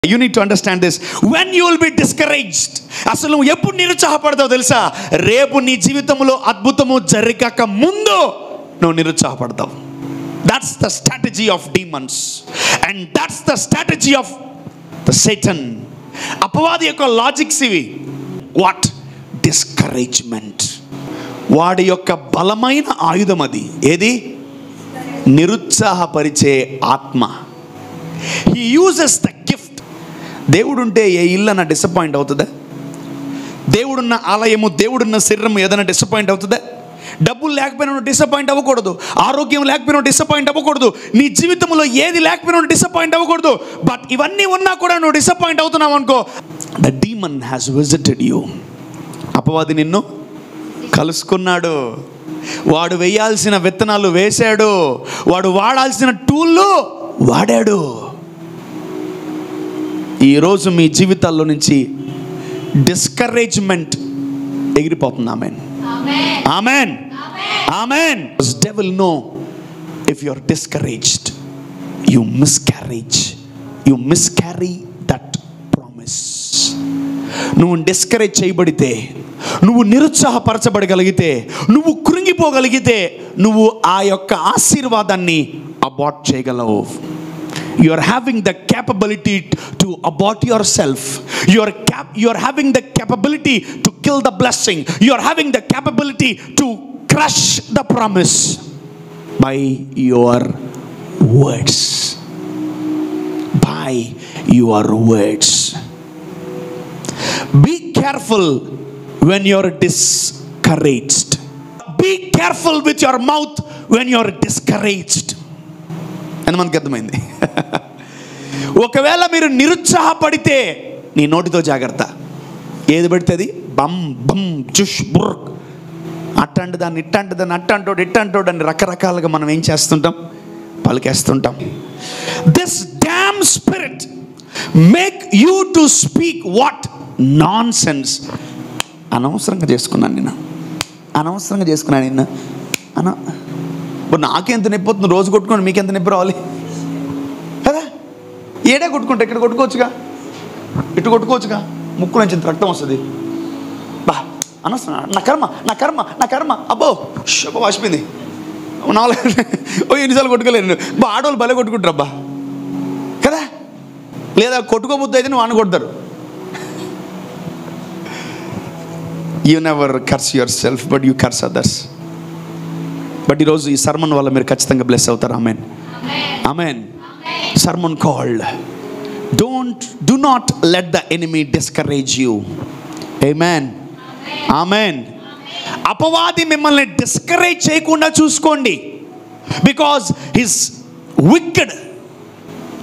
You need to understand this. When you will be discouraged, అసలు నువ్వు ఎప్పుడు నిరుత్సాహపడతావు తెలుసా? రేపు నీ జీవితంలో అద్భుతము జరగక ముందు నువ్వు నిరుత్సాహపడతావు. That's the strategy of demons, and that's the strategy of the Satan. అపవాది యొక్క లాజిక్స్ ఇవి. What? Discouragement. వాడి యొక్క బలమైన ఆయుధం అది. ఏది? నిరుత్సాహపరిచే ఆత్మ. He uses the gift. దేవుడుంటే ఏ ఇల్లన్నా డిసప్పాయింట్ అవుతుందా? దేవుడున్న ఆలయము, దేవుడున్న శరీరము ఏదైనా డిసప్పాయింట్ అవుతుందా? డబ్బులు లేకపోయినా నువ్వు డిసప్పాయింట్ అవ్వకూడదు. ఆరోగ్యం లేకపోయినా డిసప్పాయింట్ అవ్వకూడదు. నీ జీవితంలో ఏది లేకపోయినా డిసప్పాయింట్ అవ్వకూడదు. బట్ ఇవన్నీ ఉన్నా కూడా నువ్వు డిసప్పాయింట్ అవుతున్నావు అనుకో, the demon has visited you. అపవాది నిన్ను కలుసుకున్నాడు. వాడు వేయాల్సిన విత్తనాలు వేశాడు. వాడు వాడాల్సిన టూళ్ళు వాడాడు. ఈరోజు మీ జీవితాల్లో నుంచి డిస్కరేజ్మెంట్ ఎగిరిపోతుంది. ఆమెన్, ఆమెన్, ఆమెన్. Devil know if you are discouraged, you miscarry that promise. నువ్వు డిస్కరేజ్ చేయబడితే, నువ్వు నిరుత్సాహపరచబడగలిగితే, నువ్వు కృంగిపోగలిగితే, నువ్వు ఆ యొక్క ఆశీర్వాదాన్ని అబార్ట్ చేయగలవు. You are having the capability to abort yourself. You are having the capability to kill the blessing. You are having the capability to crush the promise by your words. By your words. Be careful when you are discouraged. Be careful with your mouth when you are discouraged. అని మనకు అర్థమైంది. ఒకవేళ మీరు నిరుత్సాహపడితే నీ నోటితో జాగ్రత్త. ఏది పడితే అది బమ్ బమ్ జుష్ బుర్ అట్టంటి దాన్ని ఇట్టంటి దాన్ని అట్టంటోడు ఇట్టంటోడు అని రకరకాలుగా మనం ఏం చేస్తుంటాం? పలికేస్తుంటాం. This damn spirit make you to speak what nonsense. అనవసరంగా చేసుకున్నాను నిన్న, అనవసరంగా చేసుకున్నాను నిన్న ఇప్పుడు నాకెంత నొప్పి అవుతుంది. రోజు కొట్టుకోండి, మీకెంత నొప్పి రావాలి కదా? ఏడే కొట్టుకుంటా, ఇక్కడ కొట్టుకోవచ్చుగా, ఇటు కొట్టుకోవచ్చుగా, ముక్కు నుంచి ఇంత రక్తం వస్తుంది. బా అనవసరం, నా కర్మ నా కర్మ నా కర్మ. అబ్బో అబ్బో వాసిపోయింది. 4 ఎన్నిసార్లు కొట్టుకోలేను. బా ఆడవాళ్ళు భలే కొట్టుకుంటారు అబ్బా కదా. లేదా కొట్టుకోబుద్దు అయితే నువ్వు కొడతారు. You never curse your self but you curse others. But ఈరోజు ఈ సర్మన్ వల్ల మీరు ఖచ్చితంగా బ్లెస్ అవుతారు. Amen, amen. Sermon called do not let the enemy discourage you. Amen, amen. అపవాది మిమ్మల్ని డిస్కరేజ్ చేయకుండా చూసుకోండి. Because his wicked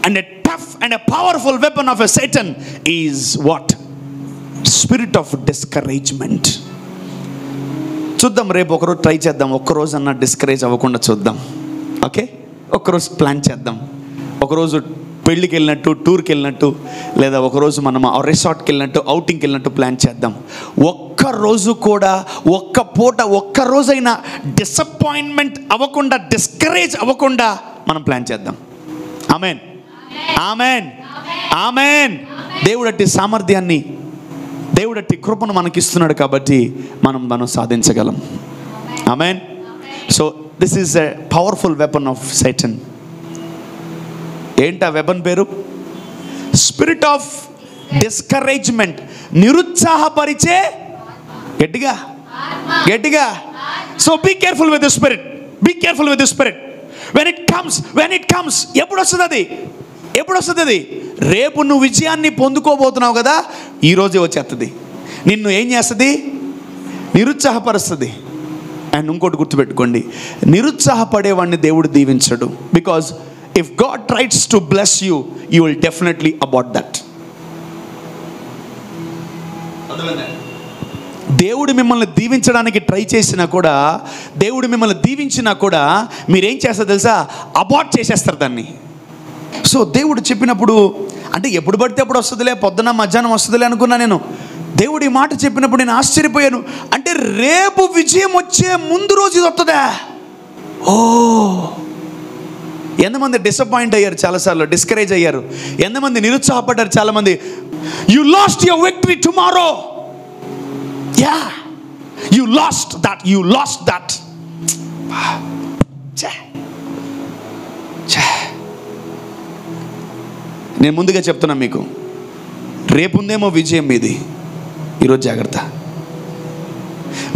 and a tough and a powerful weapon of a Satan is what? Spirit of discouragement. చూద్దాం, రేపు ఒకరోజు try చేద్దాం. ఒక్కరోజు అన్న డిస్కరేజ్ అవ్వకుండా చూద్దాం. ఓకే, ఒక్కరోజు ప్లాన్ చేద్దాం. ఒకరోజు పెళ్ళికి వెళ్ళినట్టు, టూర్కి వెళ్ళినట్టు, లేదా ఒకరోజు మనం రిసార్ట్కి వెళ్ళినట్టు, అవుటింగ్కి వెళ్ళినట్టు ప్లాన్ చేద్దాం. ఒక్కరోజు కూడా, ఒక్క పూట, ఒక్కరోజైనా డిసప్పాయింట్మెంట్ అవ్వకుండా, డిస్కరేజ్ అవ్వకుండా మనం ప్లాన్ చేద్దాం. ఆమెన్, ఆమెన్, ఆమెన్. దేవుడు అట్టి సామర్థ్యాన్ని, దేవుడు అట్టి కృపను మనకి ఇస్తున్నాడు కాబట్టి మనం సాధించగలం. ఆమెన్. So this is a powerful weapon of Satan. ఏంటి ఆ వెపన్ పేరు? Spirit of discouragement. నిరుత్సాహపరిచే గట్టిగా గట్టిగా. So be careful with the spirit, be careful with the spirit. When it comes ఎప్పుడు వస్తుంది అది? ఎప్పుడు వస్తుంది అది? రేపు నువ్వు విజయాన్ని పొందుకోబోతున్నావు కదా, ఈరోజే వచ్చేస్తుంది. నిన్ను ఏం చేస్తుంది? నిరుత్సాహపరుస్తుంది. అండ్ ఇంకోటి గుర్తుపెట్టుకోండి, నిరుత్సాహపడేవాడిని దేవుడు దీవించడు. Because if God tries to bless you, you will definitely about that. దేవుడు మిమ్మల్ని దీవించడానికి ట్రై చేసినా కూడా, దేవుడు మిమ్మల్ని దీవించినా కూడా మీరేం చేస్తారు తెలుసా? అబార్ట్ చేసేస్తారు దాన్ని. సో దేవుడు చెప్పినప్పుడు, అంటే ఎప్పుడు పడితే అప్పుడు వస్తుందిలే, పొద్దున మధ్యాహ్నం వస్తుందిలే అనుకున్నా నేను. దేవుడు ఈ మాట చెప్పినప్పుడు నేను ఆశ్చర్యపోయాను. అంటే రేపు విజయం వచ్చే ముందు రోజు ఇది వస్తుందా? ఓ ఎంతమంది డిసప్పాయింట్ అయ్యారు, చాలాసార్లు డిస్కరేజ్ అయ్యారు, ఎంతమంది నిరుత్సాహపడ్డారు చాలామంది. You lost your victory tomorrow. Yeah, you lost that, you lost that. నేను ముందుగా చెప్తున్నా మీకు, రేపుందేమో విజయం మీది, ఈరోజు జాగ్రత్త.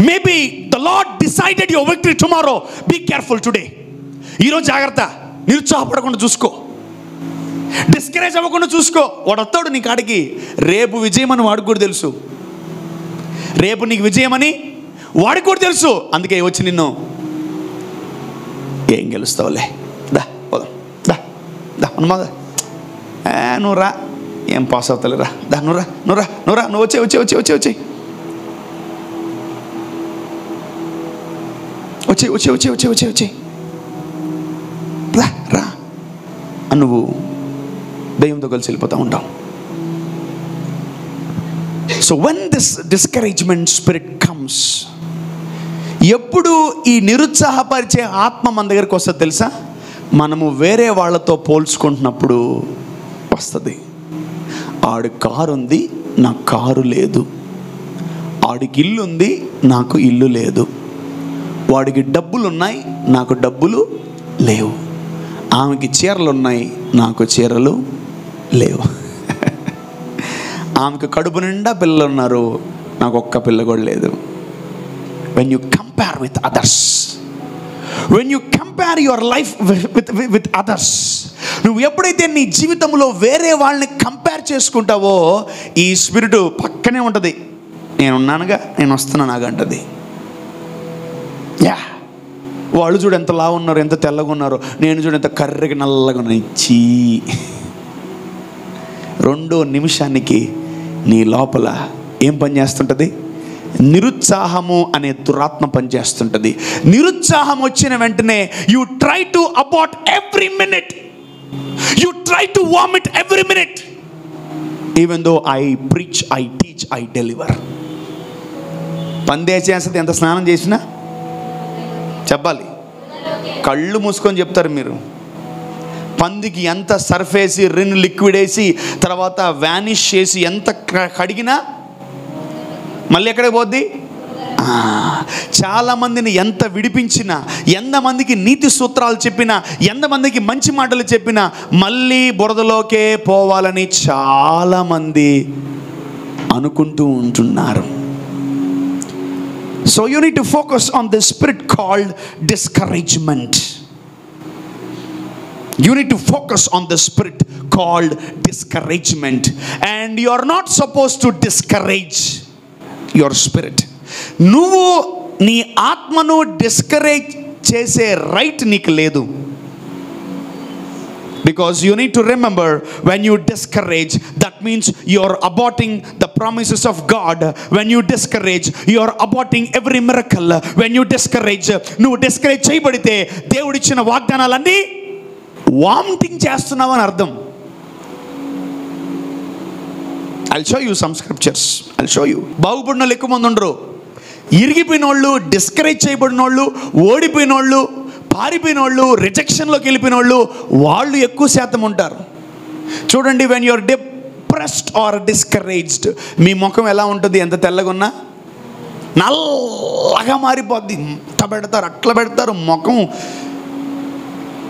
Maybe the lord decided your victory tomorrow, be careful today. ఈరోజు జాగ్రత్త, నిరుత్సాహపడకుండా చూసుకో, డిస్కరేజ్ అవ్వకుండా చూసుకో. వాడు వస్తాడు నీ కాడికి, రేపు విజయం అని వాడికి కూడా తెలుసు, రేపు నీకు విజయం అని వాడికి కూడా తెలుసు. అందుకే వచ్చి నిన్ను, ఏం గెలుస్తావులే, దా పోదాం, దా దా అనుమాదా, నువ్వు రా, ఏం పాస్ అవుతావు రా, దా నువ్వు రా, నువ్వు రా, నువ్వు రా, నువ్వు వచ్చే వచ్చే వచ్చే వచ్చే వచ్చే వచ్చే వచ్చే వచ్చే వచ్చే వచ్చే వచ్చే రా రా అని నువ్వు దయ్యంతో కలిసి వెళ్ళిపోతూ ఉంటావు. So when this discouragement spirit comes, ఎప్పుడు ఈ నిరుత్సాహపరిచే ఆత్మ మన దగ్గరికి వస్తుంది తెలుసా? మనము వేరే వాళ్ళతో పోల్చుకుంటున్నప్పుడు వస్తుంది. ఆడి కారు ఉంది, నాకు కారు లేదు. ఆడికి ఇల్లు ఉంది, నాకు ఇల్లు లేదు. వాడికి డబ్బులు ఉన్నాయి, నాకు డబ్బులు లేవు. ఆమెకి చీరలు ఉన్నాయి, నాకు చీరలు లేవు. ఆమెకు కడుపు నిండా పిల్లలు ఉన్నారు, నాకు ఒక్క పిల్ల కూడా లేదు. when you compare with others, when you compare your life with others, నువ్వు ఎప్పుడైతే నీ జీవితంలో వేరే వాళ్ళని కంపేర్ చేసుకుంటావో, ఈ స్పిరిట్ పక్కనే ఉంటుంది. నేనున్నానుగా, నేను వస్తున్నానాగంటది. యా, వాళ్ళు చూడు ఎంత లావు ఉన్నారు, ఎంత తెల్లగా ఉన్నారు, నేను చూడు ఎంత కర్రెగా నల్లగా ఉన్నా. ఇచ్చి 2 నిమిషానికి నీ లోపల ఏం పని చేస్తుంటుంది? నిరుత్సాహము అనే దురాత్మ పనిచేస్తుంటుంది. నిరుత్సాహం వచ్చిన వెంటనే you try to abort every minute, you try to vomit every minute. Even though I preach, I teach, I deliver. పందే చేస్తుంది, ఎంత స్నానం చేసినా చెప్పాలి, కళ్ళు మూసుకొని చెప్తారు మీరు. పందికి ఎంత సర్ఫ్ వేసి, రిన్ లిక్విడ్ వేసి, తర్వాత వ్యానిష్ చేసి ఎంత కడిగినా మళ్ళీ ఎక్కడికి పోద్ది? చాలామందిని ఎంత విడిపించినా, ఎంతమందికి నీతి సూత్రాలు చెప్పినా, ఎంతమందికి మంచి మాటలు చెప్పినా మళ్ళీ బురదలోకే పోవాలని చాలామంది అనుకుంటూ ఉంటున్నారు. So you need to focus on the spirit called discouragement. You need to focus on the spirit called discouragement, and you are not supposed to discourage your spirit. నువ్వు నీ ఆత్మను డిస్కరేజ్ చేసే రైట్ నీకు లేదు. Because you need to remember, when you discourage, that means you are aborting the promises of God. When you discourage, you are aborting every miracle. When you discourage, నువ్వు discourage చేయబడితే దేవుడిచ్చిన వాగ్దానాలన్నీ vomiting చేస్తున్నావు అని అర్థం. I'll show you some scriptures. I'll show you. బాగుపడిన వాళ్ళు ఎక్కువ మంది ఉండరు. ఇరిగిపోయిన వాళ్ళు, డిస్కరేజ్ చేయబడిన వాళ్ళు, ఓడిపోయిన వాళ్ళు, పారిపోయిన వాళ్ళు, రిజెక్షన్లోకి వెళ్ళిపోయిన వాళ్ళు, వాళ్ళు ఎక్కువ శాతం ఉంటారు. చూడండి, when you are depressed or discouraged, మీ ముఖం ఎలా ఉంటుంది? ఎంత తెల్లగా ఉన్నా నల్లగా మారిపోద్ది. అట్లా పెడతారు, ముఖం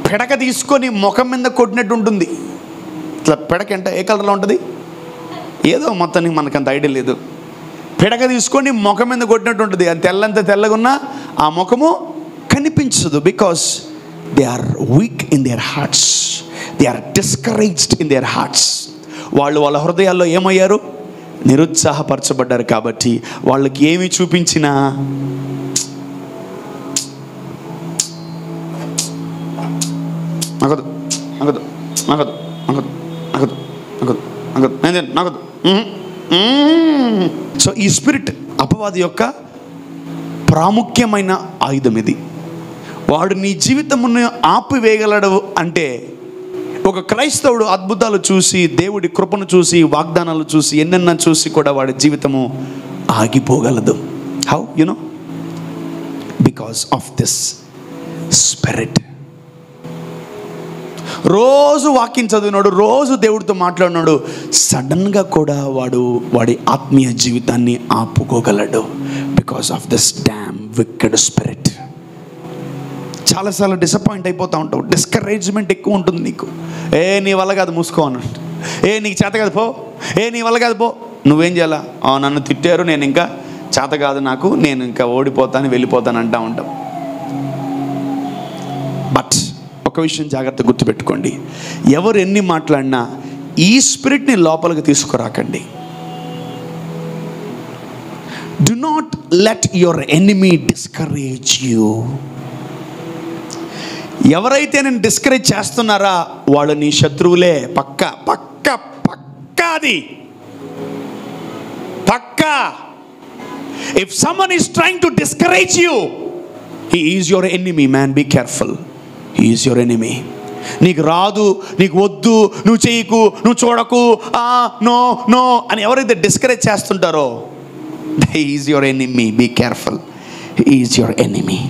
పిడక తీసుకొని ముఖం మీద కొట్టినట్టు ఉంటుంది. ఇట్లా పిడక అంటే ఏ కలర్లో ఉంటుంది? ఏదో మొత్తానికి మనకంత ఐడియా లేదు. పిడక తీసుకొని ముఖం మీద కొట్టినట్టు ఉంటుంది. అది తెల్లంత తెల్లగా ఉన్నా ఆ ముఖము కనిపించదు. Because they are weak in their hearts, they are discouraged in their hearts. వాళ్ళు వాళ్ళ హృదయాల్లో ఏమయ్యారు? నిరుత్సాహపరచబడ్డారు. కాబట్టి వాళ్ళకి ఏమి చూపించినా నగదు నగదు నగదు నగదు నగదు నగదు నగదు నగదు. సో ఈ స్పిరిట్ అపవాది యొక్క ప్రాముఖ్యమైన ఆయుధం ఇది. వాడు నీ జీవితమును ఆపివేయగలడు. అంటే ఒక క్రైస్తవుడు అద్భుతాలు చూసి, దేవుడి కృపను చూసి, వాగ్దానాలు చూసి, ఎన్నెన్న చూసి కూడా వాడి జీవితము ఆగిపోగలదు. How? You know, because of this spirit. రోజు వాక్యం చదివినాడు, రోజు దేవుడితో మాట్లాడినాడు, సడన్గా కూడా వాడి ఆత్మీయ జీవితాన్ని ఆపుకోగలడు. Because of this damn wicked spirit. చాలాసార్లు డిసప్పాయింట్ అయిపోతూ ఉంటావు, డిస్కరేజ్మెంట్ ఎక్కువ ఉంటుంది నీకు. నీ వల్ల కాదు, మూసుకో అన్నట్టు. నీకు చేత కాదు పో, నీ వల్ల కాదు పో. నువ్వేం చేయాలా? నన్ను తిట్టారు, నేను ఇంకా చేత కాదు నాకు, నేను ఇంకా ఓడిపోతాను, వెళ్ళిపోతాను అంటూ ఉంటాం. బట్ ఒక విషయం జాగ్రత్త గుర్తుపెట్టుకోండి, ఎవరు ఎన్ని మాట్లాడినా ఈ స్పిరిట్ని లోపలికి తీసుకురాకండి. Do not let your enemy discourage you. ఎవరైతే నేను డిస్కరేజ్ చేస్తున్నారా వాళ్ళు నీ శత్రువులే. పక్కా పక్కా పక్కా, అది పక్కా. If someone is trying to discourage you, he is your enemy man. Be careful, he is your enemy. నీకు రాదు, నీకు వద్దు, నువ్వు చేయకు, నువ్వు చూడకు, నో నో అని ఎవరైతే డిస్కరేజ్ చేస్తుంటారో, he is your enemy. Be careful, he is your enemy.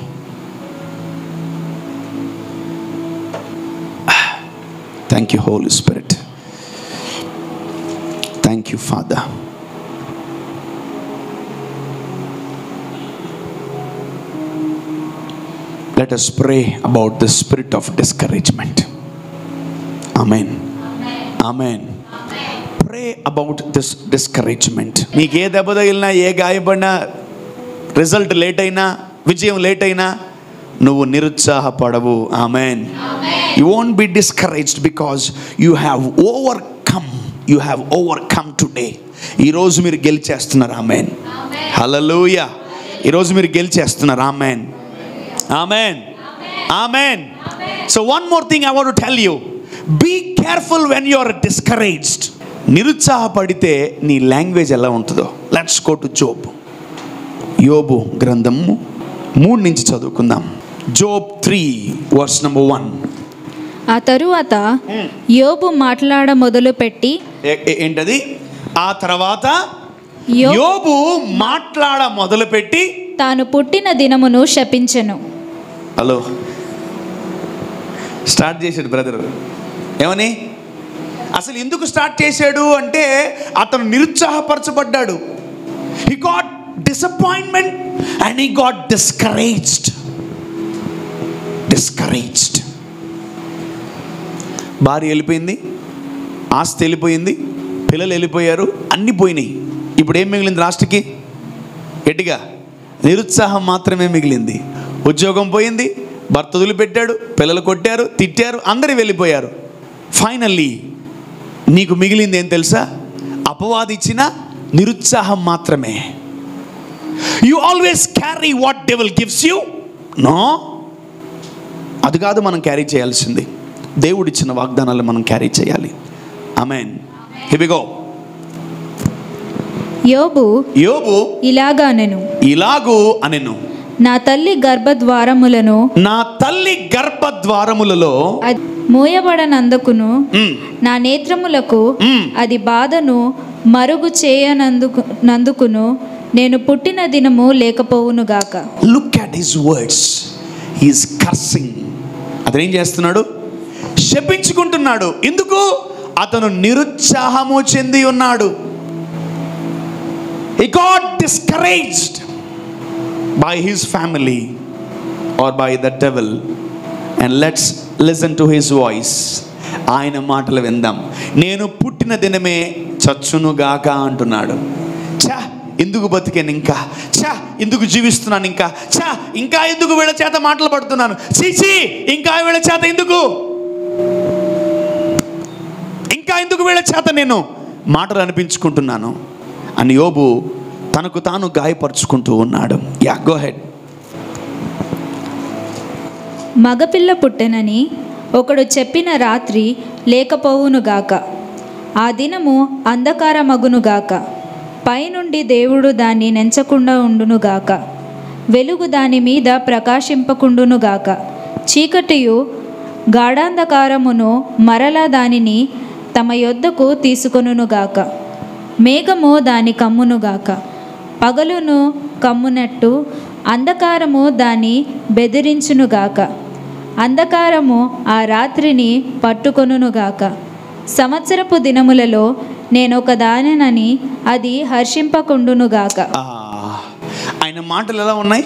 Thank you, Holy Spirit. Thank you, Father. Let us pray about the spirit of discouragement. Amen. Amen. Pray about this discouragement. మీకు ఏ దెబ్బ తగిలినా, ఏ గాయపడినా, result late అయినా, విజయం late అయినా నువ్వు నిరుత్సాహపడవు. Amen. You won't be discouraged because you have overcome. You have overcome today. ఈరోజు మీరు గెలిచేస్తున్నారు. ఆమెన్. హల్లెలూయా. ఈరోజు మీరు గెలిచేస్తున్నారు. ఆమెన్. ఆమెన్. ఆమెన్. So one more thing I want to tell you. Be careful when you are discouraged. నిరుత్సాహపడితే నీ లాంగ్వేజ్ ఎలా ఉంటుందో. Let's go to Job. యోబు గ్రంథము 3 నుంచి చదువుకుందాం. Job 3 verse number 1. ఆ తరువాత యోబు మాట్లాడ మొదలుపెట్టి, ఏంటది? ఆ తర్వాత యోబు మాట్లాడ మొదలుపెట్టి తాను పుట్టిన దినమును శపించెను. హలో, స్టార్ట్ చేశాడు బ్రదర్. ఏమని? అసలు ఎందుకు స్టార్ట్ చేశాడు అంటే అతను నిరుత్సాహపరచబడ్డాడు. He got disappointment and he got discouraged. భార్య వెళ్ళిపోయింది, ఆస్తి వెళ్ళిపోయింది, పిల్లలు వెళ్ళిపోయారు, అన్నీ పోయినాయి. ఇప్పుడు ఏం మిగిలింది లాస్ట్కి? గట్టిగా నిరుత్సాహం మాత్రమే మిగిలింది. ఉద్యోగం పోయింది, భర్త వదిలిపెట్టాడు, పిల్లలు కొట్టారు, తిట్టారు, అందరూ వెళ్ళిపోయారు. ఫైనల్లీ నీకు మిగిలింది ఏం తెలుసా? అపవాది ఇచ్చిన నిరుత్సాహం మాత్రమే. You always carry what devil gives you. No, అది కాదు మనం క్యారీ చేయాల్సింది. దేవుడిచ్చిన వాగ్దానాలు మనం క్యారీ చేయాలి. ఆమేన్. Here we go. యోబు ఇలాగు అనెను, నా తల్లి గర్భద్వారములలో మూయబడనందుకును నా నేత్రములకు అది బాధను మరుగు చేయనందుకును నేను పుట్టిన దినము లేకపోవును గాక. Look at his words. He is cursing. అతను ఏం చేస్తున్నాడు? శపించుకుంటున్నాడు. ఎందుకు? అతను నిరుత్సాహము చెంది ఉన్నాడు. He got discouraged by his family or by the devil. And let's listen to his voice. ఆయన మాటలు విందాం. నేను పుట్టిన దినమే చచ్చునుగాక అంటున్నాడు. ఛా, ఎందుకు బతికాను ఇంకా? ఛా, ఎందుకు జీవిస్తున్నాను ఇంకా? ఛా, ఇంకా ఎందుకు వీళ్ళ చేత మాటలు పడుతున్నాను? చీచి, ఇంకా వీళ్ళ చేత ఎందుకు? ఇంకా ఎందుకు వీళ్ళ చేత నేను మాటలు అనిపించుకుంటున్నాను అని యోబు తనకు తాను గాయపరుచుకుంటూ ఉన్నాడు. Yeah, go ahead. మగపిల్ల పుట్టెనని ఒకడు చెప్పిన రాత్రి లేకపోవునుగాక, ఆ దినము అంధకారమగునుగాక, పైనుండి దేవుడు దాన్ని నెంచకుండా ఉండునుగాక, వెలుగు దాని మీద ప్రకాశింపకుండునుగాక, చీకటియు గాఢాంధకారమును మరలా దానిని తమ యొద్దకు తీసుకొనుగాక, మేఘము దాని కమ్మునుగాక, పగలును కమ్మునట్టు అంధకారము దాన్ని బెదిరించునుగాక, అంధకారము ఆ రాత్రిని పట్టుకొనుగాక. సంవత్సరపు దినములలో నేనొక దానినని అది హర్షింపకుండునుగాక. ఆయన మాటలు ఎలా ఉన్నాయి?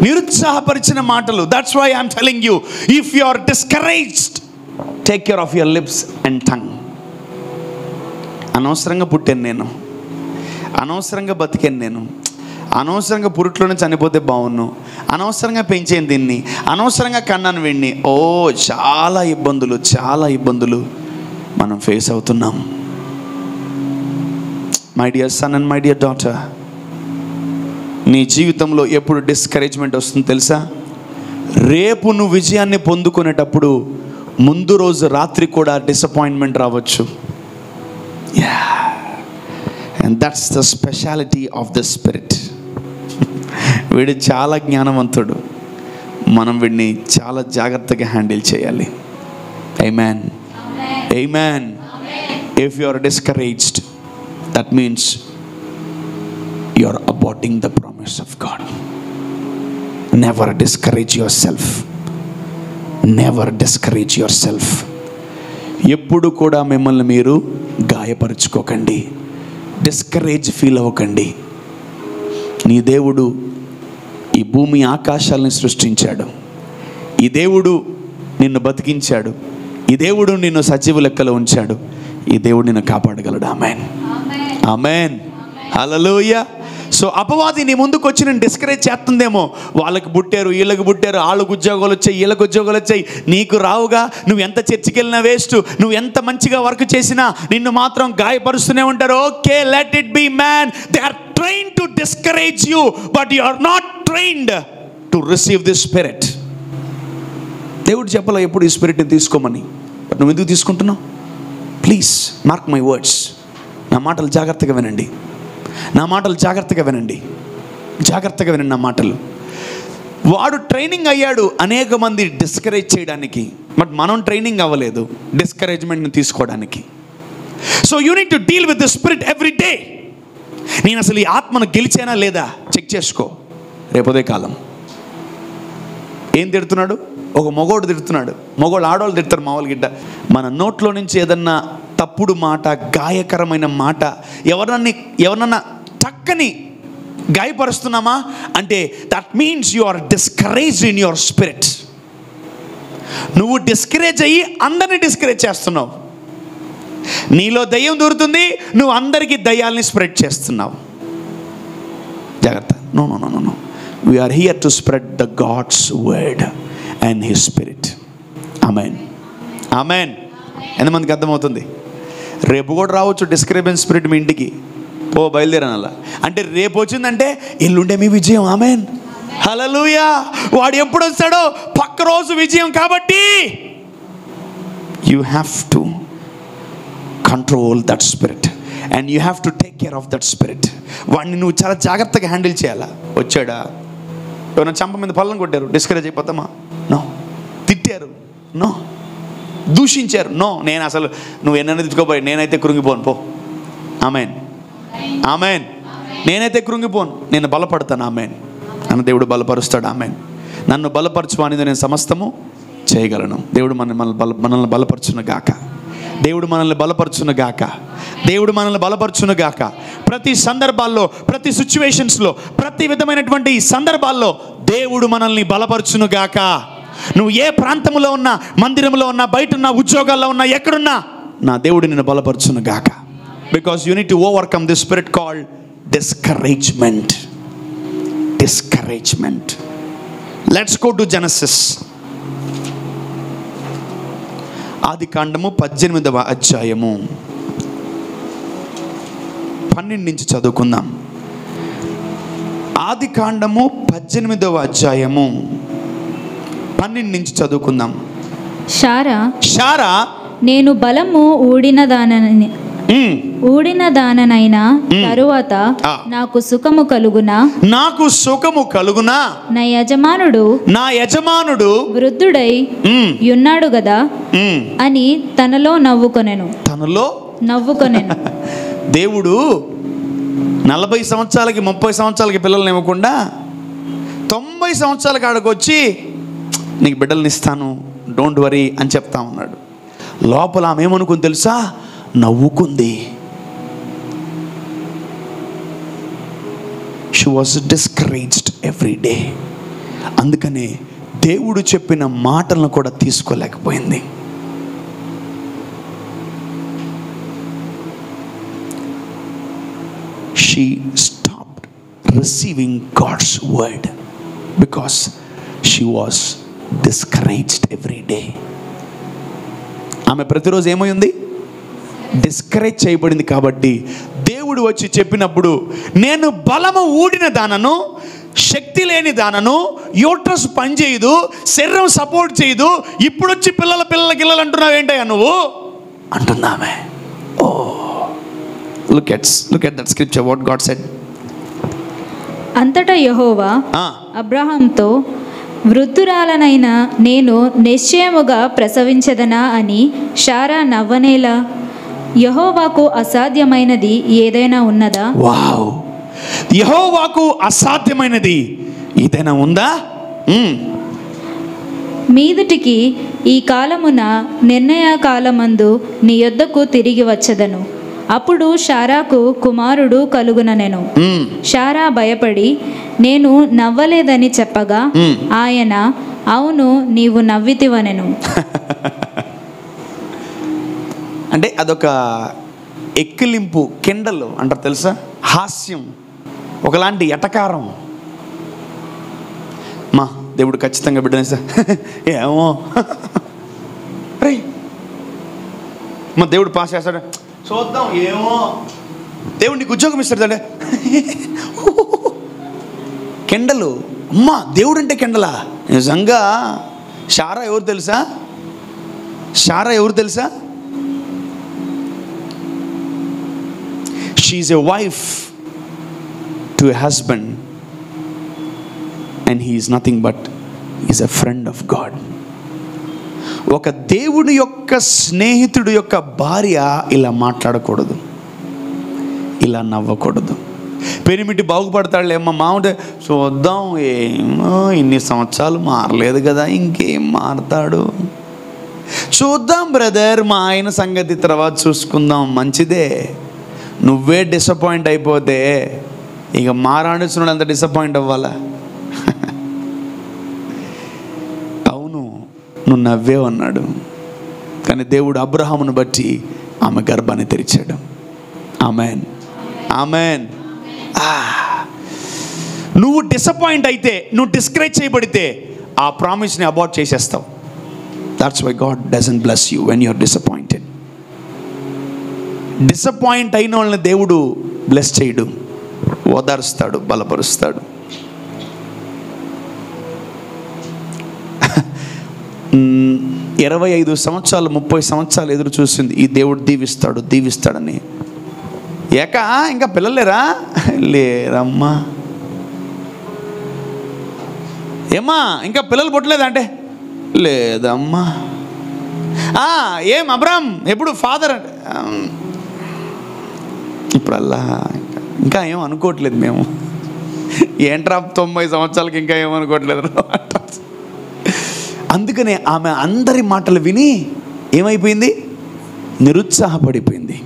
నిరుత్సాహపరిచిన మాటలు. That's why I'm telling you, if you are discouraged, take care of your lips and tongue. అనవసరంగా పుట్టాను నేను, అనవసరంగా బతికాను నేను, అనవసరంగా పురుట్లోనే చనిపోతే బాగున్ను, అనవసరంగా పెంచాను దీన్ని, అనవసరంగా కన్నాను వీడిని. చాలా ఇబ్బందులు మనం ఫేస్ అవుతున్నాం. My dear son and my dear daughter, నీ జీవితంలో ఎప్పుడు డిస్కరేజ్మెంట్ వస్తుందో తెలుసా? రేపు నువ్వు విజయాన్ని పొందుకునేటప్పుడు ముందు రోజు రాత్రి కూడా డిసప్పాయింట్మెంట్ రావచ్చు. And that's the speciality of the spirit. వీడు చాలా జ్ఞానవంతుడు, మనం వీడిని చాలా జాగ్రత్తగా హ్యాండిల్ చేయాలి. ఆమేన్, ఆమేన్. If you are discouraged, that means you are aborting the promise of God. Never discourage yourself. Never discourage yourself. ఎప్పుడు కూడా మిమ్మల్ని మీరు గాయపరుచుకోకండి, డిస్కరేజ్ ఫీల్ అవ్వకండి. నీ దేవుడు ఈ భూమి ఆకాశాలని సృష్టించాడు, ఈ దేవుడు నిన్ను బతికించాడు, ఈ దేవుడు నిన్ను సజీవ లెక్కలో ఉంచాడు, ఈ దేవుడు నిన్ను కాపాడగలడు. ఆమేన్, ఆమేన్, హల్లెలూయా. సో అపవాది నీ ముందుకు వచ్చి నేను డిస్కరేజ్ చేస్తుందేమో. వాళ్ళకి పుట్టారు, వీళ్ళకి పుట్టారు, వాళ్ళకు ఉద్యోగాలు వచ్చాయి, వీళ్ళకి ఉద్యోగాలు వచ్చాయి, నీకు రావుగా. నువ్వు ఎంత చర్చికి వెళ్ళినా వేస్ట్, నువ్వు ఎంత మంచిగా వర్క్ చేసినా నిన్ను మాత్రం గాయపరుస్తూనే ఉంటారు. Okay, let it be man. They are trained to discourage you, but you are not trained to receive this spirit. దేవుడు చెప్పాల ఎప్పుడు ఈ స్పిరిట్ని తీసుకోమని, బట్ నువ్వు ఎందుకు తీసుకుంటున్నావు? Please mark my words. నా మాటలు జాగ్రత్తగా వినండి, నా మాటలు జాగ్రత్తగా వినండి, జాగ్రత్తగా వినండి నా మాటలు. వాడు ట్రైనింగ్ అయ్యాడు అనేక మంది డిస్కరేజ్ చేయడానికి, బట్ మనం ట్రైనింగ్ అవ్వలేదు డిస్కరేజ్మెంట్ని తీసుకోవడానికి. So you need to deal with the spirit every day. నేను అసలు ఈ ఆత్మను గెలిచానా లేదా చెక్ చేసుకో. రేపదే కాలం ఏం తిడుతున్నాడు? ఒక మగోడు తిడుతున్నాడు, మగోళ్ళు ఆడవాళ్ళు తిడతారు మామూలు గిడ్డ. మన నోట్లో నుంచి ఏదన్నా తప్పుడు మాట, గాయకరమైన మాట, ఎవరన్నా చక్కని గాయపరుస్తున్నామా అంటే that means you are discouraged in your spirit. నువ్వు డిస్కరేజ్ అయ్యి అందరినీ డిస్కరేజ్ చేస్తున్నావు. నీలో దయ్యం దూరుతుంది, నువ్వు అందరికీ దయ్యాల్ని స్ప్రెడ్ చేస్తున్నావు. జాగ్రత్త. No no no no, we are here to spread the God's word and his spirit. ఆమేన్, ఆమేన్. ఎంతమందికి అర్థమవుతుంది? రేపు కూడా రావచ్చు డిస్కరేబెన్స్ స్పిరిట్ మీ ఇంటికి. బయలుదేరాను అలా అంటే రేపు వచ్చిందంటే ఎల్లుండే మీ విజయం. ఆమేన్, హల్లెలూయా. వాడు ఎప్పుడు వస్తాడో పక్క రోజు విజయం. కాబట్టి you have to control that spirit and you have to take care of that spirit. వాడిని నువ్వు చాలా జాగ్రత్తగా హ్యాండిల్ చేయాలా. వచ్చాడా, ఎవరైనా చంప మీద పళ్ళను కొట్టారు, డిస్కరేజ్ అయిపోతామా? నో. తిట్టారు, నో. దూషించారు, నో. నేను అసలు నువ్వు ఎన్నైనా తిట్టుకోపోయి నేనైతే కృంగిపోను, పో. ఆమేన్, ఆమేన్. నేనైతే కృంగిపోను, నేను బలపడతాను. ఆమేన్. నన్ను దేవుడు బలపరుస్తాడు. ఆమేన్. నన్ను బలపరచు అనేది నేను సమస్తము చేయగలను. దేవుడు మనల్ని బలపరచును గాక. దేవుడు మనల్ని బలపరచును గాక. దేవుడు మనల్ని బలపరచును గాక. ప్రతి సందర్భాల్లో, ప్రతి సిచ్యువేషన్స్లో, ప్రతి విధమైనటువంటి సందర్భాల్లో దేవుడు మనల్ని బలపరచును గాక. నువ్వు ఏ ప్రాంతంలో ఉన్నా, మందిరంలో ఉన్నా, బయట ఉన్నా, ఉద్యోగాల్లో ఉన్నా, ఎక్కడున్నా, నా దేవుడు నిన్ను బలపరచును గాక. Because you need to overcome this spirit called discouragement. Discouragement. Let's go to Genesis. ఆదికాండము 18వ అధ్యాయము 12 నుంచి చదువుకుందాం. ఆదికాండము 18వ అధ్యాయము 12 నుంచి చదువుకుందాం. శారా నేను బలము ఊడిన దాననైనా తరువాత నాకు సుఖము కలుగునా నా యజమానుడు వృద్ధుడై యున్నాడు గదా అని తనలో నవ్వుకొనెను. దేవుడు 40 సంవత్సరాలకి 30 సంవత్సరాలకి పిల్లల్ని ఇవ్వకుండా 90 సంవత్సరాల కాడకు వచ్చి నీకు బిడ్డల్ని ఇస్తాను, డోంట్ వరీ అని చెప్తా ఉన్నాడు. లోపల ఆమె ఏమనుకుంది తెలుసా? నవ్వుకుంది. She was discouraged every day. అందుకనే దేవుడు చెప్పిన మాటలను కూడా తీసుకోలేకపోయింది. She stopped receiving God's word because she was discouraged every day. ఆమె ప్రతిరోజు ఏమైంది? డిస్కరేజ్ చేయబడింది. కాబట్టి దేవుడు వచ్చి చెప్పినప్పుడు, నేను బలము ఊడిన దానను, శక్తి లేని దానను, యూట్రస్ పనిచేయదు, శరీరం సపోర్ట్ చేయదు, ఇప్పుడు వచ్చి పిల్లలు అంటున్నావు ఏంటయ్యా నువ్వు అంటున్నామే. ఓ, look at that scripture, what God said. అంతటా యెహోవా అబ్రహాంతో, వృద్ధురాలనైన నేను నిశ్చయముగా ప్రసవించదనా అని శారా నవ్వనేలా? యెహోవాకు అసాధ్యమైనది ఏదైనా ఉన్నదా? వావ్, యెహోవాకు అసాధ్యమైనది ఏదైనా ఉందా? మీదటికి ఈ కాలమున నిర్ణయ కాలమందు నీ యొద్దకు తిరిగి వచ్చెదను, అప్పుడు శారాకు కుమారుడు కలుగుననెను. శారా భయపడి నేను నవ్వలేదని చెప్పగా ఆయన, అవును నీవు నవ్వితివనెను. అంటే అదొక ఎక్కిలింపు, కెండలు అంటారు తెలుసా, హాస్యం, ఒకలాంటి ఎటకారం. మా దేవుడు ఖచ్చితంగా బిడ్డనేసా ఏమో రే, మా దేవుడు పాస్ చేస్తాడు, చూద్దాం ఏమో, దేవుడు నీకు ఉద్యోగం ఇస్తాడు. కెండలు. అమ్మా దేవుడు అంటే కెండలా? నిజంగా శారా ఎవరు తెలుసా? శారా ఎవరు తెలుసా? She is a wife to a husband and he is nothing but is a friend of God. ఒక దేవుని యొక్క స్నేహితుడు యొక్క భార్య ఇలా మాట్లాడకూడదు, ఇలా నవ్వకూడదు. పెనిమిటి బాగుపడతాడులేమ్మా, మామూలు చూద్దాం ఏమో, ఇన్ని సంవత్సరాలు మారలేదు కదా, ఇంకేం మారతాడు, చూద్దాం బ్రదర్, మా ఆయన సంగతి తర్వాత చూసుకుందాం, మంచిదే. నువ్వే డిసప్పాయింట్ అయిపోతే ఇక మారాడుచున్నాడు అంత డిసప్పాయింట్ అవ్వాలా? అవును, నువ్వు నవ్వే అన్నాడు. కానీ దేవుడు అబ్రహామును బట్టి ఆమె గర్భాన్ని తెరిచాడు. Amen, amen. నువ్వు డిసప్పాయింట్ అయితే, నువ్వు డిస్కరేజ్ చేయబడితే ఆ ప్రామిస్ని అబార్ట్ చేసేస్తావు. That's why God doesn't bless you when you are disappointed. Disappoint అయిన వాళ్ళని దేవుడు బ్లెస్ చేయడు, ఓదారుస్తాడు, బలపరుస్తాడు. 25 సంవత్సరాలు 30 సంవత్సరాలు ఎదురు చూసింది, ఈ దేవుడు దీవిస్తాడు దీవిస్తాడని. ఇంకా పిల్లలేరా? లేరమ్మా. ఏమ్మా ఇంకా పిల్లలు పుట్టలేదంటే లేదమ్మా. ఏం అబ్రామ్ ఎప్పుడు ఫాదర్ అంటే ఇప్పుడల్లా ఇంకా ఏం అనుకోవట్లేదు మేము. ఏంట్రా 90 సంవత్సరాలకి ఇంకా ఏమనుకోవట్లేదు. అందుకనే ఆమె అందరి మాటలు విని ఏమైపోయింది? నిరుత్సాహపడిపోయింది.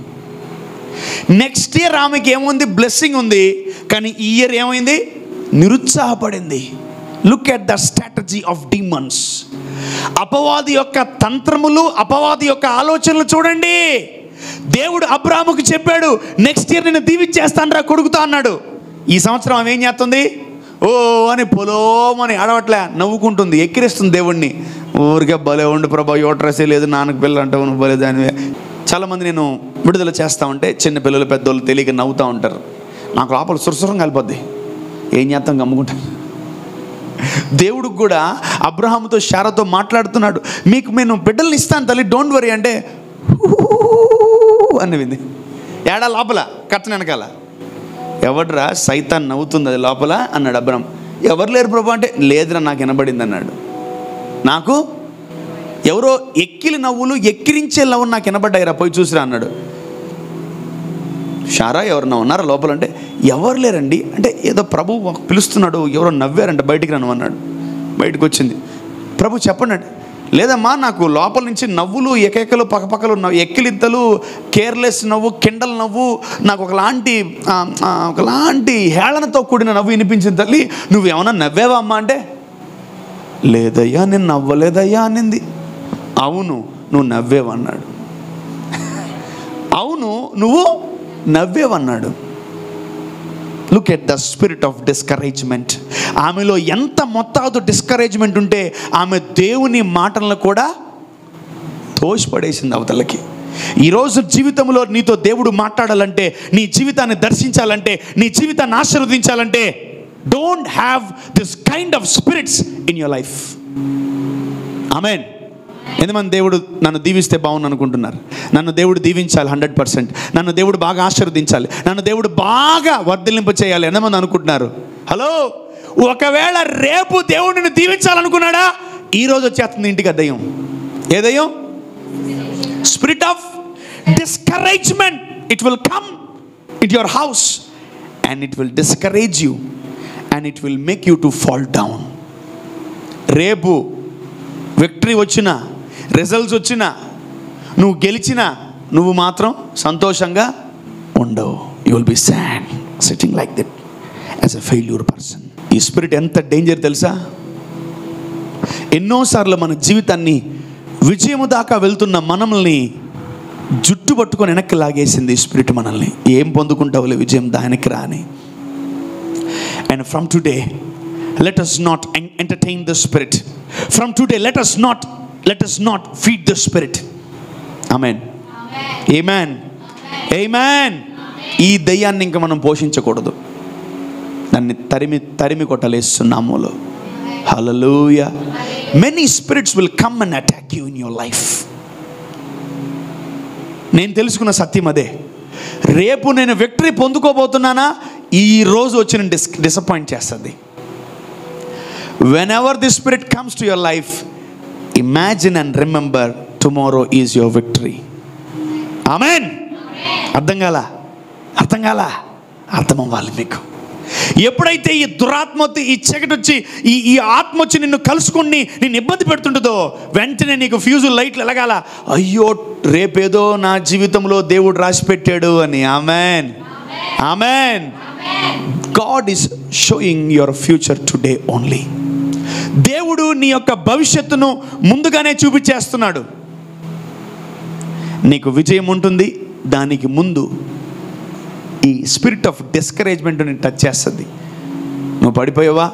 నెక్స్ట్ ఇయర్ ఆమెకి ఏముంది? బ్లెస్సింగ్ ఉంది. కానీ ఈ ఇయర్ ఏమైంది? నిరుత్సాహపడింది. Look at the strategy of demons. అపవాది యొక్క తంత్రములు, అపవాది యొక్క ఆలోచనలు చూడండి. దేవుడు అబ్రాహాముకు చెప్పాడు, నెక్స్ట్ ఇయర్ నేను దీవించేస్తాను రా కొడుకుతా అన్నాడు. ఈ సంవత్సరం ఆమె ఏం చేస్తుంది? ఓ అని పొలోమని అడవట్లే, నవ్వుకుంటుంది, ఎక్కిరిస్తుంది దేవుణ్ణి. ఊరికే భలే ఉండు ప్రభా, యూట్రసే లేదు, నాన్నకు పిల్లలు అంటావు, నువ్వు భలే దానివే. చాలామంది నేను విడుదల చేస్తా ఉంటే చిన్న పిల్లలు పెద్దోళ్ళు తెలియక నవ్వుతూ ఉంటారు. నాకు లోపల సురసురం కలిపోద్ది. ఏం చేస్తాం, గమ్ముకుంటాను. దేవుడికి కూడా అబ్రహాముతో శారాతో మాట్లాడుతున్నాడు, మీకు నేను బిడ్డల్ని ఇస్తాను తల్లి, డోంట్ వరీ అంటే అనివింది. ఏడా లోపల కట్టన వెనకాల ఎవడ్రా సైతాన్ నవ్వుతుంది అది లోపల అన్నాడు అబ్రహాం. ఎవరు లేరు ప్రభు అంటే లేదురా నాకు వినబడింది అన్నాడు. నాకు ఎవరో ఎక్కిలి నవ్వులు, ఎక్కిరించే నవ్వులు నాకు వినబడ్డాయిరా, పోయి చూసిరా అన్నాడు. శారా ఎవరన్నా ఉన్నారా లోపల అంటే ఎవరు లేరండి అంటే ఏదో ప్రభు పిలుస్తున్నాడు, ఎవరో నవ్వారంట, బయటికి రాను అన్నాడు. బయటకు వచ్చింది. ప్రభు చెప్పండి. లేదమ్మా, నాకు లోపల నుంచి నవ్వులు, ఎకేకలు, పక్కపక్కలు ఎక్కిలిద్దలు, కేర్లెస్ నవ్వు, కిండల్ నవ్వు, నాకు ఒకలాంటి హేళనతో కూడిన నవ్వు వినిపించింది తల్లి. నువ్వేమన్నా నవ్వేవా అమ్మా అంటే, లేదయ్యా నేను నవ్వలేదయ్యా అనింది. అవును నువ్వు నవ్వేవన్నాడు. అవును నువ్వు నవ్వేవన్నాడు. Look at the spirit of discouragement. ఆమెలో ఎంత మొత్తాదు డిస్కరేజ్మెంట్ ఉంటే ఆమె దేవుని మాటలను కూడా తోసిపడేసింది అవతలకి. ఈరోజు జీవితంలో నీతో దేవుడు మాట్లాడాలంటే, నీ జీవితాన్ని దర్శించాలంటే, నీ జీవితాన్ని ఆశీర్వదించాలంటే, don't have this kind of spirits in your life. ఆమేన్. ఎంతమంది దేవుడు నన్ను దీవిస్తే బాగుంది అనుకుంటున్నారు? నన్ను దేవుడు దీవించాలి 100%. నన్ను దేవుడు బాగా ఆశీర్వదించాలి, నన్ను దేవుడు బాగా వర్ధిల్లింప చేయాలి ఎంతమంది అనుకుంటున్నారు? హలో, ఒకవేళ రేపు దేవుడిని దీవించాలనుకున్నాడా, ఈరోజు వచ్చేస్తుంది ఇంటికి దయ్యం. ఏ దయ్యం? Spirit of discouragement. It will come in your house and it will discourage you and it will make you to fall down. రేపు విక్టరీ వచ్చినా, రిజల్ట్స్ వచ్చినా, నువ్వు గెలిచినా, నువ్వు మాత్రం సంతోషంగా ఉండవు. You will be sad sitting like that as a failure person. ఈ స్పిరిట్ ఎంత డేంజర్ తెలుసా? ఎన్నోసార్లు మన జీవితాన్ని విజయము దాకా వెళ్తున్న మనల్ని జుట్టు పట్టుకొని వెనక్కి లాగేసింది ఈ స్పిరిట్ మనల్ని. ఏం పొందుకుంటావులే విజయం, దానికి రాని. And from today let us not entertain the spirit. From today let us not feed the spirit. Amen. Amen. Amen. ఈ దయ్యాన్ని ఇంకా మనం పోషించకూడదు. దాన్ని తరిమి కొట్టలేస్తున్నాములో. Hallelujah. Many spirits will come and attack you in your life. నేను తెలుసుకున్న సత్యం అదే. రేపు నేను విక్టరీ పొందుకోబోతున్నానా, ఈ రోజు వచ్చి నేను డిసప్పాయింట్ చేస్తుంది. Whenever the spirit comes to your life, imagine and remember tomorrow is your victory. Amen. అర్థం కాలా? అర్థం అవ్వాలి మీకు. ఎప్పుడైతే ఈ దురాత్మ, ఈ చీకటి వచ్చి, ఈ ఆత్మ వచ్చి నిన్ను కలుసుకుని నిన్ను ఇబ్బంది పెడుతుంటుందో, వెంటనే నీకు ఫ్యూజుల్ లైట్లు ఎలగాల. అయ్యో, రేపేదో నా జీవితంలో దేవుడు రాసి పెట్టాడు అని. Amen. Amen. God is showing your future today only. దేవుడు నీ యొక్క భవిష్యత్తును ముందుగానే చూపించేస్తున్నాడు. నీకు విజయం ఉంటుంది. దానికి ముందు ఈ స్పిరిట్ ఆఫ్ డిస్కరేజ్మెంట్ ని టచ్ చేస్తుంది. నువ్వు పడిపోయావా,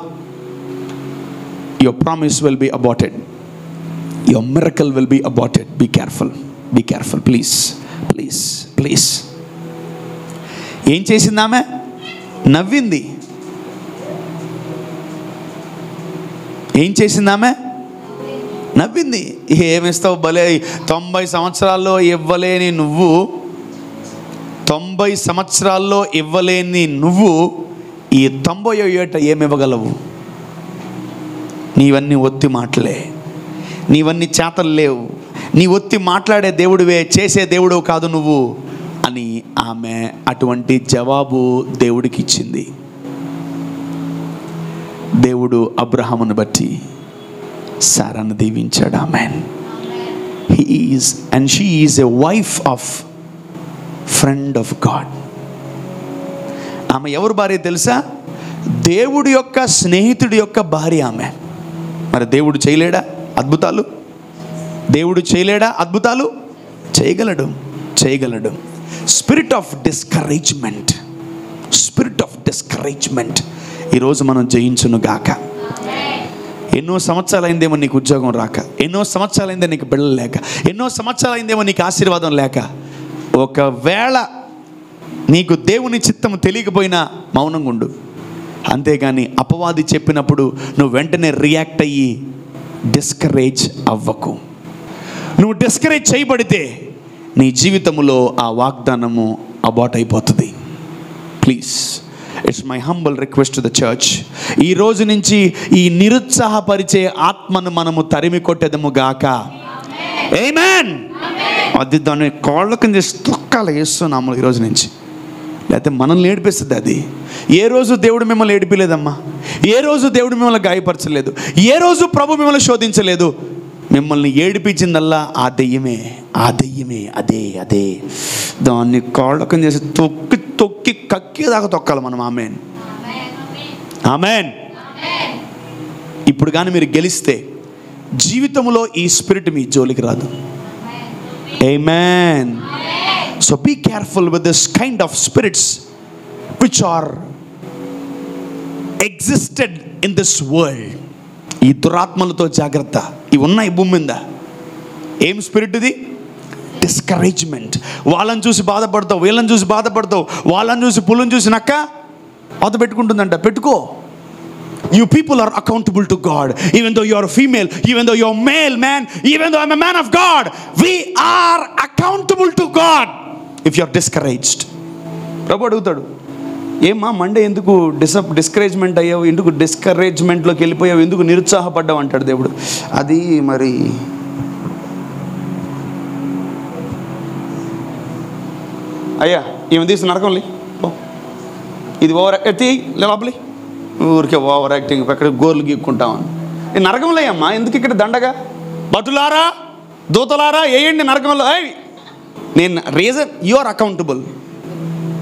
your promise will be aborted, your miracle will be aborted. Be careful please. ఏం చేసింది ఆమె? నవ్వింది. ఏం చేసింది ఆమె? నవ్వింది. ఏమిస్తావు భలే, 90 సంవత్సరాల్లో ఇవ్వలేని నువ్వు, 90 సంవత్సరాల్లో ఇవ్వలేని నువ్వు ఈ 90వ ఏట ఏమివ్వగలవు? నీవన్నీ ఒత్తి మాటలే, నీవన్నీ చేతలు లేవు, నీ ఒత్తి మాట్లాడే దేవుడివే, చేసే దేవుడు కాదు నువ్వు అని ఆమె అటువంటి జవాబు దేవుడికి ఇచ్చింది. దేవుడు అబ్రహామును బట్టి సారాను దీవించాడు. Amen. He is and she is a wife of friend of God. ఆమె ఎవరి భార్య తెలుసా? దేవుడి యొక్క స్నేహితుడి యొక్క భార్య ఆమె. మరి దేవుడు చేయలేడా అద్భుతాలు? దేవుడు చేయలేడా అద్భుతాలు? చేయగలడు. స్పిరిట్ ఆఫ్ డిస్కరేజ్మెంట్ ఈరోజు మనం జయించును గాక. ఎన్నో సంవత్సరాలైందేమో నీకు ఉద్యోగం రాక, ఎన్నో సంవత్సరాలైందే నీకు బిడ్డలు లేక, ఎన్నో సంవత్సరాలైందేమో నీకు ఆశీర్వాదం లేక, ఒకవేళ నీకు దేవుని చిత్తము తెలియకపోయినా మౌనంగా ఉండు. అంతేగాని అపవాది చెప్పినప్పుడు నువ్వు వెంటనే రియాక్ట్ అయ్యి డిస్కరేజ్ అవ్వకు. నువ్వు డిస్కరేజ్ చేయబడితే నీ జీవితంలో ఆ వాగ్దానము అబార్ట్ అయిపోతుంది. Please, it's my humble request to the church. ఈ రోజు నుంచి ఈ నిరుత్సాహపరిచే ఆత్మను మనము తరిమి కొట్టేదము గాక. ఆమేన్. అది దాన్ని కాళ్ళ కింద తొక్కాల వేస్తున్నాము ఈరోజు నుంచి, లేకపోతే మనల్ని ఏడిపిస్తుంది అది. ఏ రోజు దేవుడు మిమ్మల్ని ఏడిపిలేదమ్మా. ఏ రోజు దేవుడు మిమ్మల్ని గాయపరచలేదు, ఏ రోజు ప్రభు మిమ్మల్ని శోధించలేదు. మిమ్మల్ని ఏడిపించిందల్లా ఆ దెయ్యమే, ఆ దెయ్యమే, అదే దాన్ని కాళ్ళకం చేసి తొక్కి తొక్కి కక్కేదాకా తొక్కాలి మనం. ఆమేన్, ఆమేన్. ఇప్పుడు కానీ మీరు గెలిస్తే జీవితంలో ఈ స్పిరిట్ మీ జోలికి రాదు. ఆమేన్. So be careful with this kind of spirits which are existed in this world. ఈ దురాత్మలతో జాగ్రత్త. ఇవి ఉన్నాయి భూమి మీద. ఏం స్పిరిట్ ఇది? డిస్కరేజ్మెంట్. వాళ్ళని చూసి బాధపడతావు, వీళ్ళని చూసి బాధపడతావు, వాళ్ళని చూసి పుల్లని చూసి నక్క అవత పెట్టుకుంటుందంట. పెట్టుకో. You people are accountable to God. Even though you are female, even though you are male, man, even though I'm a man of God, we are accountable to God if you are discouraged. ప్రభు అడుగుతాడు, ఏమ్మా Monday ఎందుకు discouragement అయ్యావు, ఎందుకు డిస్కరేజ్మెంట్లోకి వెళ్ళిపోయావు, ఎందుకు నిరుత్సాహపడ్డావు అంటాడు దేవుడు. అది మరి అయ్యా ఈమె తీసి నరకంలే, ఇది ఓవర్ ఎత్తి లోపలి, ఊరికే ఓవర్ యాక్టింగ్, ఎక్కడ గోర్లు గీక్కుంటామని. ఈ నరకంలో అమ్మా ఎందుకు ఇక్కడ దండగా? భటులారా దూతలారా వేయండి నరకంలో. నేను రీజన్ యు ఆర్ అకౌంటబుల్.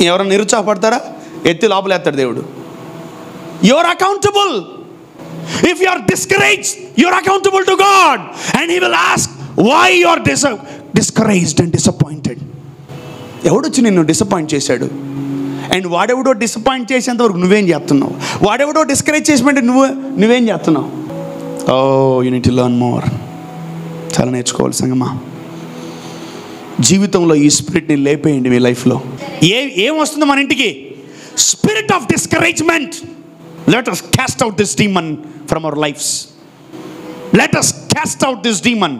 ఎవరైనా నిరుత్సాహపడతారా? ఎత్తి లోపలేస్తాడు దేవుడు. You are accountable. If you are discouraged you are accountable to God and he will ask why you are discouraged and disappointed. ఎవడొచ్చి నిన్ను డిసప్పాయింట్ చేశాడు? అండ్ వాడెవడో డిసప్పాయింట్ చేసేంత వరకు నువ్వేం చేస్తున్నావు? వాడెవడో డిస్కరేజ్ చేసినట్టు నువ్వేం చేస్తున్నావు? Oh you need to learn more. చాలా నేర్చుకోవాలి సంగమా. జీవితంలో ఈ స్పిరిట్ని లేపేయండి మీ లైఫ్లో. ఏం వస్తుందో మన ఇంటికి? Spirit of discouragement. Let us cast out this demon from our lives. Let us cast out this demon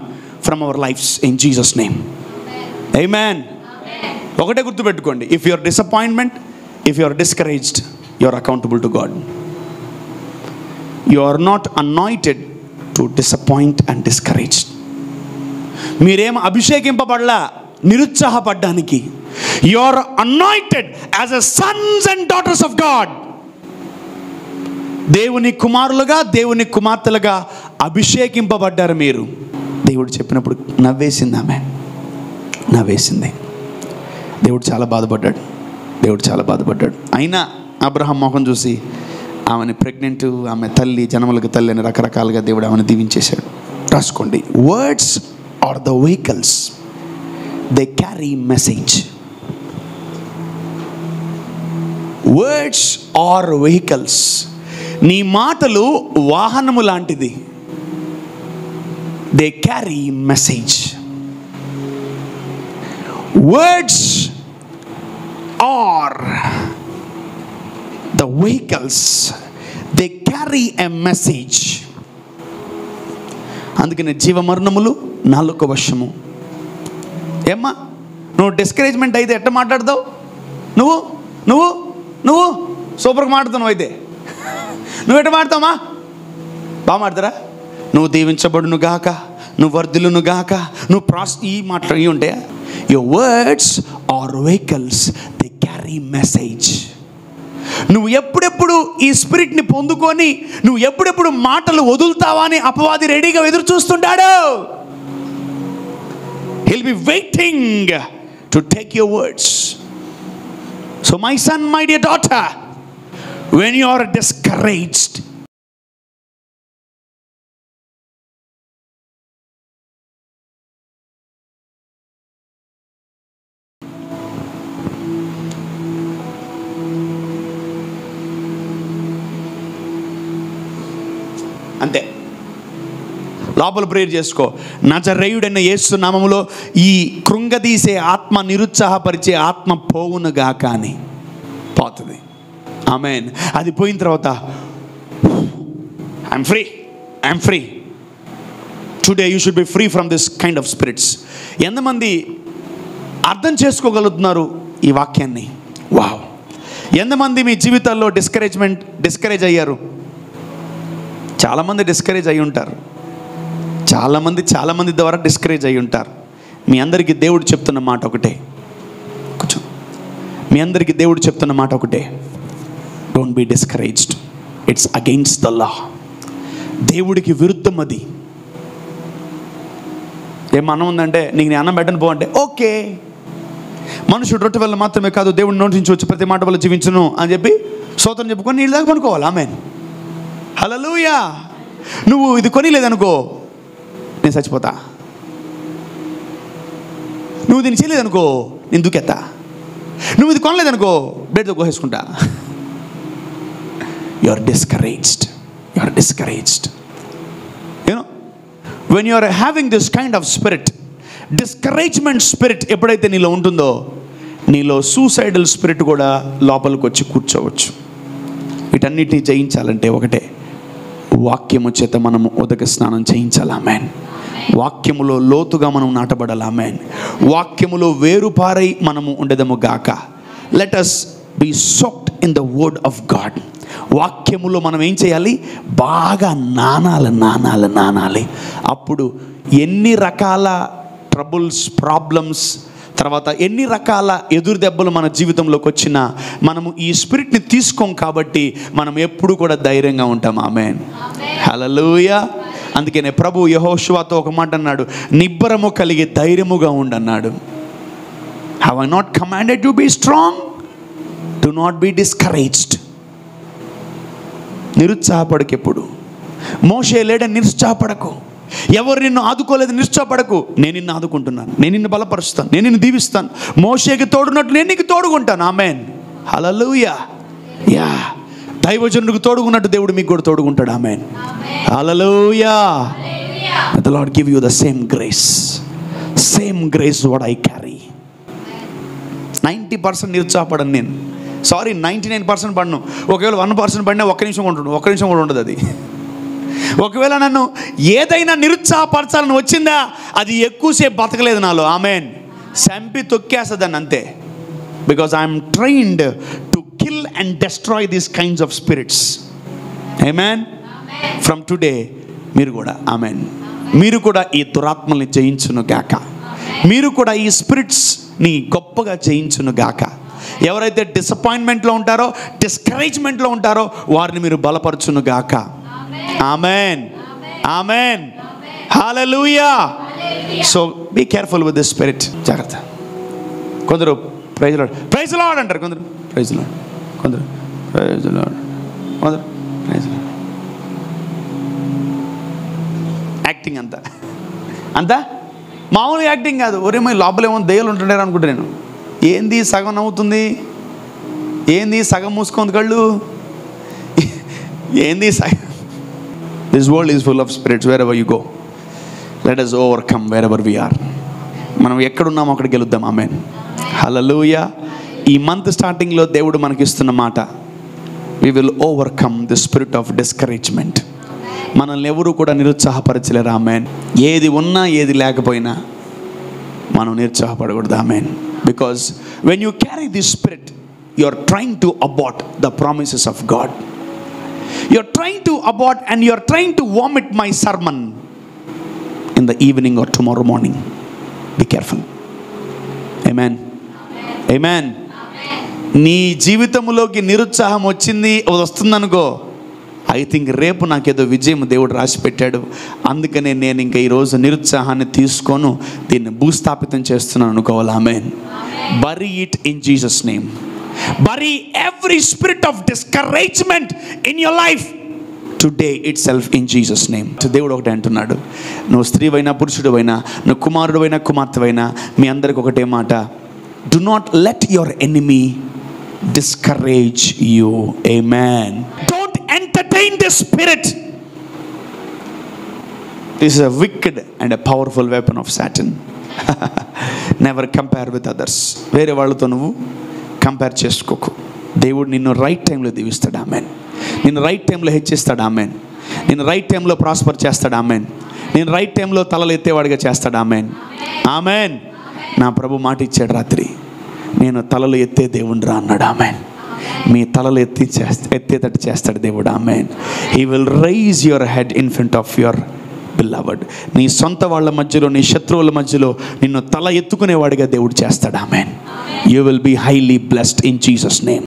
from our lives in Jesus name. Amen. ఒకటే గుర్తుపెట్టుకోండి, if your disappointment, if you are discouraged, you are accountable to God. You are not anointed to disappoint and discouraged. మీరేం అభిషేకింపబడలా నిరుత్సాహపడ్డానికి. You are anointed as a sons and daughters of God. దేవుని కుమారులుగా, దేవుని కుమార్తెలుగా అభిషేకింపబడ్డారు మీరు. దేవుడు చెప్పినప్పుడు నవ్వేసింది ఆమె, నవ్వేసింది. దేవుడు చాలా బాధపడ్డాడు, దేవుడు చాలా బాధపడ్డాడు. అయినా అబ్రహాం మొహం చూసి ఆమెని ప్రెగ్నెంట్, ఆమె తల్లి, జనములకు తల్లి అని రకరకాలుగా దేవుడు ఆమెను దీవించేశాడు. రాసుకోండి, words are the vehicles, they carry message. Words are vehicles. నీ మాటలు వాహనము లాంటిది. They carry message. Words are the vehicles, they carry a message. అందుకని జీవమరణములు నాలుక వశము. ఏమ్మా నువ్వు డిస్కరేజ్మెంట్ అయితే ఎట్లా మాట్లాడతావు? నువ్వు నువ్వు నువ్వు సూపర్గా మాట్లాడుతున్నావు. అయితే నువ్వు ఎట్లా మాట్లాడతావమ్మా? బాగా మాట్లాడతారా? నువ్వు దీవించబడును గాక, నువ్వు వర్ధిల్లును గాక, నువ్వు ఈ మాట్లాడి ఉంటే. Your words are vehicles, they carry message. నువ్వు ఎప్పుడెప్పుడు ఈ స్పిరిట్ని పొందుకొని నువ్వు ఎప్పుడెప్పుడు మాటలు వదులుతావా అని అపవాది రెడీగా ఎదురు చూస్తుంటాడు. He'll be waiting to take your words. So my son, my dear daughter, when you are discouraged, అంతే, లోపల ప్రేయర్ చేసుకో. నజరేయుడైన యేసు నామములో ఈ కృంగదీసే ఆత్మ, నిరుత్సాహపరిచే ఆత్మ పోవునుగా కానీ పోతుంది. ఆమేన్. అది పోయిన తర్వాత I'm free, I'm free. Today you should be free from this kind of spirits. ఎంతమంది అర్థం చేసుకోగలుగుతున్నారు ఈ వాక్యాన్ని? వావ్. ఎంతమంది మీ జీవితాల్లో డిస్కరేజ్ అయ్యారు? చాలామంది డిస్కరేజ్ అయి ఉంటారు. చాలామంది ద్వారా డిస్కరేజ్ అయి ఉంటారు. మీ అందరికీ దేవుడు చెప్తున్న మాట ఒకటే, కొంచెం మీ అందరికీ దేవుడు చెప్తున్న మాట ఒకటే, don't be discouraged. It's against the law. దేవుడికి విరుద్ధం అది. ఏం అన్నం ఉందంటే నీకు నేను అన్నం పెట్టను పో అంటే ఓకే. మనుషుడు రొట్టె వల్ల మాత్రమే కాదు దేవుడి నోటి నుంచి వచ్చి ప్రతి మాట వల్ల జీవించును అని చెప్పి స్తోత్రం చెప్పుకొని నీళ్ళు దాకా పనుకోవాలి. ఆమేన్, హల్లెలూయా. నువ్వు ఇది కొనిలేదనుకో నేను చచ్చిపోతా. నువ్వు దీన్ని చేయలేదనుకో నేను దూకెత్తా. నువ్వు ఇది కొనలేదనుకో బెడ్తో కోసేసుకుంటా. You are discouraged. You are discouraged. You know when you are having this kind of spirit, discouragement spirit ఎప్పుడైతే నీలో ఉంటుందో నీలో సూసైడల్ స్పిరిట్ కూడా లోపలికి వచ్చి కూర్చోవచ్చు. వీటన్నిటిని జయించాలంటే ఒకటే, వాక్యము చేత మనము ఉదక స్నానం చేయించాలి. ఆమేన్. వాక్యములో లోతుగా మనం నాటబడాలి. ఆమేన్. వాక్యములో వేరుపారై మనము ఉండదము గాక. Let us be soaked in the word of God. వాక్యములో మనం ఏం చేయాలి? బాగా నానాలి. అప్పుడు ఎన్ని రకాల ట్రబుల్స్, ప్రాబ్లమ్స్, తర్వాత ఎన్ని రకాల ఎదురు దెబ్బలు మన జీవితంలోకి వచ్చినా మనము ఈ స్పిరిట్ని తీసుకోం కాబట్టి మనం ఎప్పుడు కూడా ధైర్యంగా ఉంటాం. ఆమేన్, హల్లెలూయా. అందుకనే ప్రభు యెహోషువతో ఒక మాట అన్నాడు, నిబ్బరము కలిగి ధైర్యముగా ఉండన్నాడు. Have I not commanded to be strong? Do not be discouraged. నిరుత్సాహపడకు. ఎప్పుడు మోషే లేడని నిరుత్సాహపడకు. ఎవరు నిన్ను ఆదుకోలేదు నిరుత్సాహపడకు. నేను నిన్ను ఆదుకుంటున్నాను, నేను నిన్ను బలపరుస్తాను, నేను నిన్ను దీవిస్తాను. మోషేకి తోడున్నట్లు నేను నీకు తోడుకుంటాను. ఆమేన్, హల్లెలూయా. యా, దైవజనుడికి తోడుకున్నట్టు దేవుడు మీకు కూడా తోడుకుంటాడు. ఆమేన్, హల్లెలూయా. The Lord give you the same grace what I carry. 90% నిరుత్సాహపడను నేను. 99% పడను. ఒకవేళ 1% పడినా ఒక్క నిమిషం కూడా ఉండదు అది. ఒకవేళ నన్ను ఏదైనా నిరుత్సాహపరచాలని వచ్చిందా అది ఎక్కువసేపు బతకలేదు నాలో. ఆమేన్, చంపి తొక్కేస్తుందని అంతే. Because I'm trained to kill and destroy these kinds of spirits. Amen. From today మీరు కూడా, ఆమేన్, మీరు కూడా ఈ దురాత్మల్ని జయించును గాక. మీరు కూడా ఈ స్పిరిట్స్ని గొప్పగా జయించును గాక. ఎవరైతే డిసప్పాయింట్మెంట్లో ఉంటారో, డిస్కరేజ్మెంట్లో ఉంటారో వారిని మీరు బలపరచును గాక. ఆమేన్, ఆమేన్, హల్లెలూయా. So be careful with this spirit. జాగ్రత్త. కొందరు ప్రైజ్ లార్డ్, ప్రైజ్ లార్డ్ అంటారు. కొందరు ప్రైజ్ లార్డ్, కొందరు ప్రైజ్ లార్డ్, కొందరు ప్రైజ్ లార్డ్. యాక్టింగ్ అంతా మామూలు యాక్టింగ్ కాదు. ఒరేమో లోపల ఏమో దయ్యాలు ఉంటుండే అనుకుంటా నేను. ఏంది సగం నవ్వుతుంది, ఏంది సగం మూసుకుంది కళ్ళు, ఏంది సగం. This world is full of spirits. Wherever you go, let us overcome wherever we are. మనం ఎక్కడున్నామో అక్కడికి గెలుద్దాం. ఆమేన్, హల్లెలూయా. ఈ మంత్ స్టార్టింగ్లో దేవుడు మనకిస్తున్న మాట, we will overcome the spirit of discouragement. మనల్ని ఎవరు కూడా నిరుత్సాహపరచలేరు. ఆమేన్. ఏది ఉన్నా ఏది లేకపోయినా మనం నిరుత్సాహపడకూడదు. ఆమేన్. Because when you carry this spirit, you are trying to abort the promises of God. You are trying to abort and you are trying to vomit my sermon in the evening or tomorrow morning. Be careful. Amen, amen. నీ జీవితంలోకి నిరుత్సాహం వస్తుందనుకో, I think రేపు నాకేదో విజయం దేవుడు రాసి పెట్టాడు, అందుకనే నేను ఇంకా ఈరోజు నిరుత్సాహాన్ని తీసుకోను, దీన్ని భూస్థాపితం చేస్తున్నాను అనుకోవాలి. ఆమేన్. Bury it in Jesus' name. Bury every spirit of discouragement in your life today itself in Jesus' name. దేవుడు ఒకటే అంటున్నాడు, నువ్వు స్త్రీవైనా పురుషుడివైనా, నువ్వు కుమారుడివైనా కుమార్తెవైనా, మీ అందరికి ఒకటే మాట, do not let your enemy discourage you. Amen. Don't entertain this spirit. This is a wicked and a powerful weapon of Satan. Never compare with others. వేరే వాళ్ళతో నువ్వు కంపేర్ చేసుకోకు. దేవుడు నిన్ను రైట్ టైంలో దీవిస్తాడు. ఆమేన్. నిన్ను రైట్ టైంలో హెచ్చిస్తాడు. ఆమేన్. నిన్ను రైట్ టైంలో ప్రాస్పర్ చేస్తాడు. ఆమేన్. నేను రైట్ టైంలో తలలు ఎత్తేవాడిగా చేస్తాడు. ఆమేన్, ఆమేన్. నా ప్రభు మాట ఇచ్చాడు రాత్రి, నేను తలలు ఎత్తే దేవుడు రా అన్నాడు. ఆమేన్. మీ తలలు ఎత్తేటట్టు చేస్తాడు దేవుడు. ఆమేన్. He will raise your head in front of your beloved. నీ సొంత వాళ్ళ మధ్యలో, నీ శత్రువుల మధ్యలో నిన్ను తల ఎత్తుకునేవాడిగా దేవుడు చేస్తాడు. ఆమేన్. You will be highly blessed in Jesus' name.